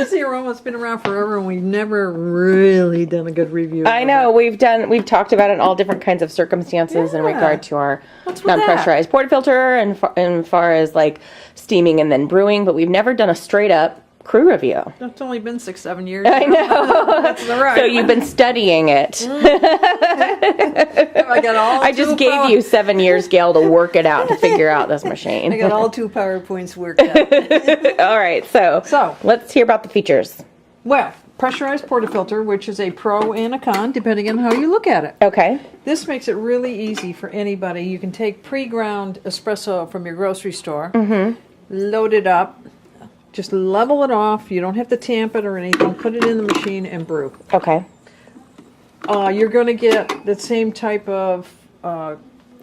Saeco Aroma's been around forever, and we've never really done a good review. I know we've talked about it in all different kinds of circumstances in regard to our non-pressurized portafilter and far as like steaming and then brewing, but we've never done a straight up crew review. It's only been 6-7 years. I know. That's all right. So you've been studying it. I just gave you 7 years, Gail, to work it out, to figure out this machine. I got all 2 PowerPoints worked out. All right, so let's hear about the features. Well, pressurized portafilter, which is a pro and a con, depending on how you look at it. Okay. This makes it really easy for anybody. You can take pre-ground espresso from your grocery store, load it up, just level it off. You don't have to tamp it or anything. Put it in the machine and brew. Okay. You're going to get the same type of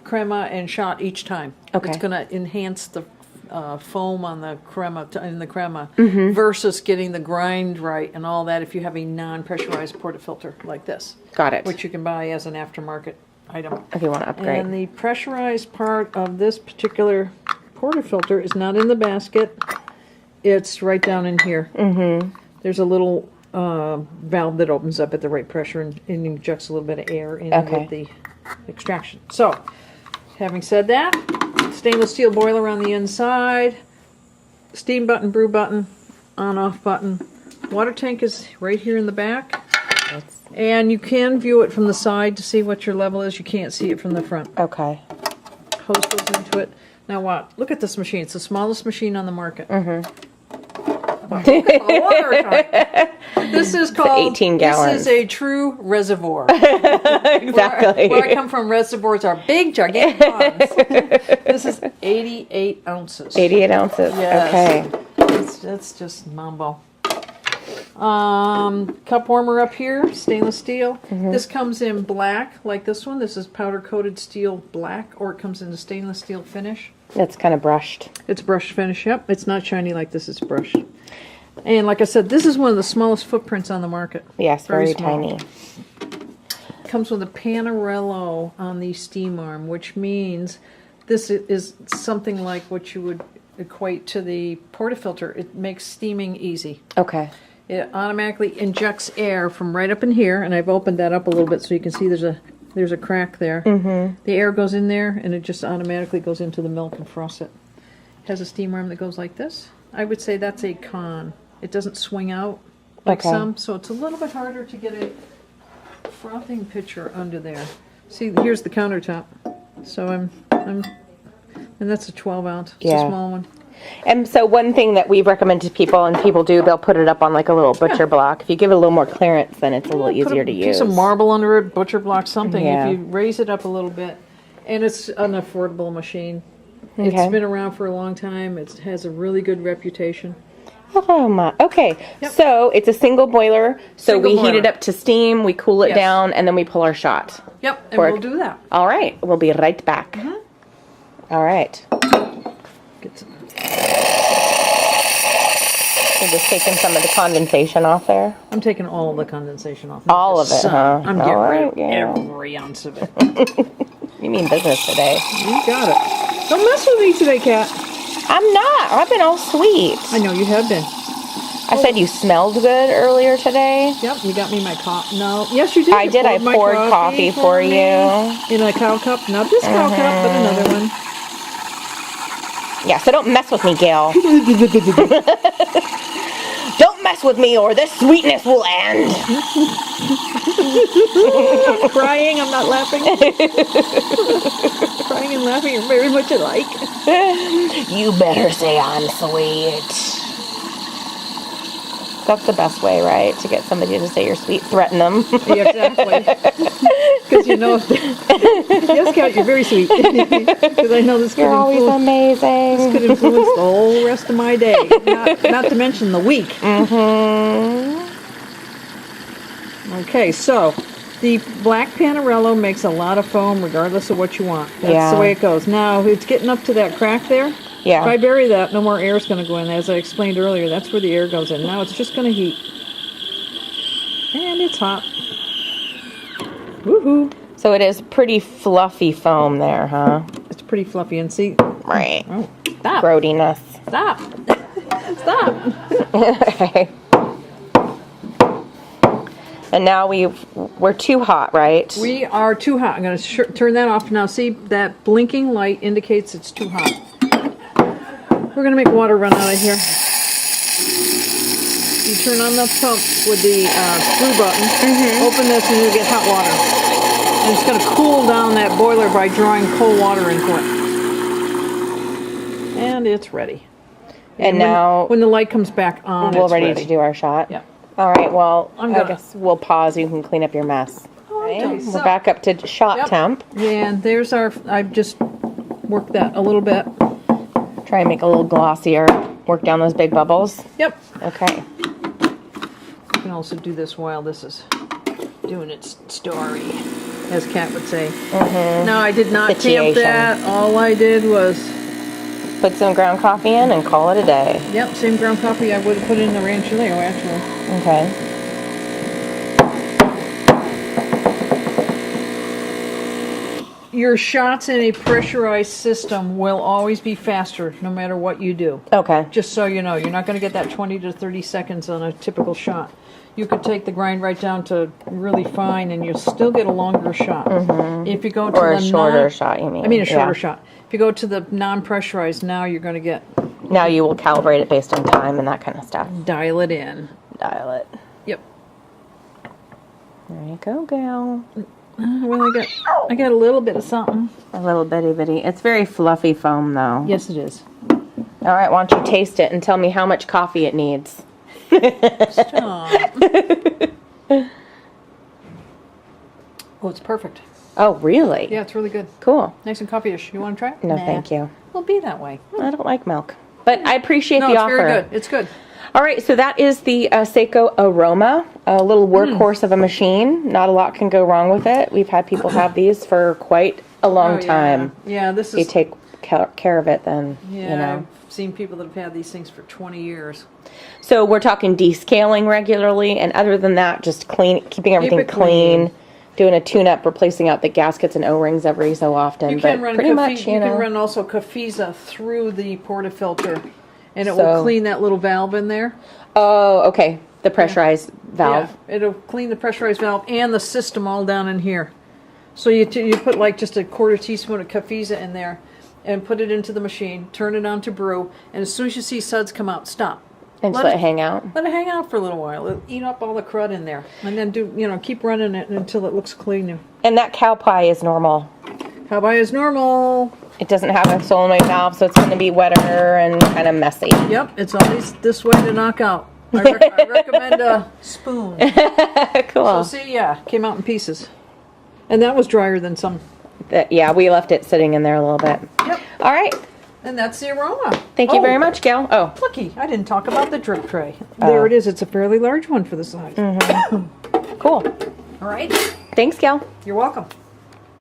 crema and shot each time. Okay. It's going to enhance the foam on the crema versus getting the grind right and all that if you have a non-pressurized portafilter like this. Got it. Which you can buy as an aftermarket item. If you want to upgrade. And the pressurized part of this particular portafilter is not in the basket. It's right down in here. There's a little valve that opens up at the right pressure and injects a little bit of air in with the extraction. So, having said that, stainless steel boiler on the inside, steam button, brew button, on-off button. Water tank is right here in the back. And you can view it from the side to see what your level is. You can't see it from the front. Okay. Hose goes into it. Now what? Look at this machine. It's the smallest machine on the market. This is called 18 gallons. This is a true reservoir. Exactly. Where I come from, reservoirs are big, gigantic ponds. This is 88 ounces. 88 ounces. Yes. Okay. That's just mambo. Cup warmer up here, stainless steel. This comes in black, like this one. This is powder coated steel black, or it comes in a stainless steel finish. It's kind of brushed. It's brushed finish, yep. It's not shiny like this, it's brushed. And like I said, this is one of the smallest footprints on the market. Yes, very small. tiny. Comes with a panarello on the steam arm, which means this is something like what you would equate to the portafilter. It makes steaming easy. Okay. It automatically injects air from right up in here, and I've opened that up a little bit so you can see there's a crack there. The air goes in there, and it just automatically goes into the milk and frosts it. It has a steam arm that goes like this. I would say that's a con. It doesn't swing out like some, so it's a little bit harder to get a frothing pitcher under there. See, here's the countertop. So and that's a 12 ounce. It's a small one. And so one thing that we recommend to people, and people do, they'll put it up on like a little butcher block. If you give it a little more clearance, then it's a little easier to use. Put some marble under it, butcher block, something. If you raise it up a little bit. And it's an affordable machine. It's been around for a long time. It has a really good reputation. Okay, so it's a single boiler. So we heat it up to steam, we cool it down, and then we pull our shot. Yep, and we'll do that. All right, we'll be right back. All right. Get some. You're just taking some of the condensation off there? I'm taking all of the condensation off. All of it, huh? I'm getting rid of every ounce of it. You mean business today. You got it. Don't mess with me today, Kat. I'm not. I've been all sweet. I know you have been. I said you smelled good earlier today. Yep, you got me my coffee. No, yes, you did. I did. I poured coffee for you. In a cow cup. Not this cow cup, but another one. Yeah, so don't mess with me, Gail. Don't mess with me or this sweetness will end. I'm crying, I'm not laughing. Crying and laughing are very much alike. You better say I'm sweet. That's the best way, right? To get somebody to say you're sweet, threaten them. Yeah, exactly. Because you know, yes, Kat, you're very sweet. Because I know this could always amazing. This could influence the whole rest of my day. Not to mention the week. Okay, so the black panarello makes a lot of foam regardless of what you want. That's the way it goes. Now, it's getting up to that crack there. Yeah. If I bury that, no more air is going to go in. As I explained earlier, that's where the air goes in. Now it's just going to heat. And it's hot. Woohoo! So it is pretty fluffy foam there, huh? It's pretty fluffy. And see... Right. Oh, stop. Groatiness. Stop. Stop. Okay. And now we're too hot, right? We are too hot. I'm going to turn that off. Now see, that blinking light indicates it's too hot. We're going to make water run out of here. You turn on the pump with the screw button, open this, and you'll get hot water. And it's going to cool down that boiler by drawing cold water into it. And it's ready. And now, when the light comes back on, we're it's ready to do our shot. Yeah. All right, well, I guess we'll pause. You can clean up your mess. Okay, Right? We're back up to shot temp. And there's our, I've just worked that a little bit. Try and make it a little glossier. Work down those big bubbles. Yep. Okay. You can also do this while this is doing its story, as Kat would say. No, I did not tamp that. All I did was put some ground coffee in and call it a day. Yep, same ground coffee I would have put in the ranchero, actually. Okay. Your shots in a pressurized system will always be faster, no matter what you do. Okay. Just so you know, you're not going to get that 20 to 30 seconds on a typical shot. You could take the grind right down to really fine, and you'll still get a longer shot. If you go to or a shorter shot, you mean? I mean a shorter shot. If you go to the non-pressurized, now you're going to get. Now you will calibrate it based on time and that kind of stuff. Dial it in. Dial it. Yep. There you go, gal. Well, I got a little bit of something. A little bitty bitty. It's very fluffy foam, though. Yes, it is. All right, why don't you taste it and tell me how much coffee it needs? Stop. Oh, it's perfect. Oh, really? Yeah, it's really good. Cool. Nice and coffee-ish. You want to try it? No, thank you. We'll be that way. I don't like milk. But I appreciate the it's offer. very good. It's good. All right, so that is the Saeco Aroma, a little workhorse of a machine. Not a lot can go wrong with it. We've had people have these for quite a long time. Yeah, this is. You take care of it, then, Yeah, you know. I've seen people that have had these things for 20 years. So we're talking descaling regularly, and other than that, just keeping everything clean, doing a tune-up, replacing out the gaskets and O-rings every so often. You can run pretty much, you can run also Cafiza through the portafilter, and it will clean that little valve in there. Oh, okay. The pressurized valve. Yeah, it'll clean the pressurized valve and the system all down in here. So you put like just a quarter teaspoon of Cafiza in there, and put it into the machine. Turn it on to brew, and as soon as you see suds come out, stop. And just let it hang out. Let it hang out for a little while. It'll eat up all the crud in there, and then keep running it until it looks clean. And that cow pie is normal. Cow pie is normal. It doesn't have a solenoid valve, so it's going to be wetter and kind of messy. Yep, it's always this way to knock out. I recommend a spoon. Cool. So see, came out in pieces, and that was drier than some. Yeah, we left it sitting in there a little bit. Yep. All right. And that's the Aroma. Thank you very much, Gail. Oh. Looky, I didn't talk about the drip tray. There it is. It's a fairly large one for the size. Cool. All right. Thanks, Gail. You're welcome.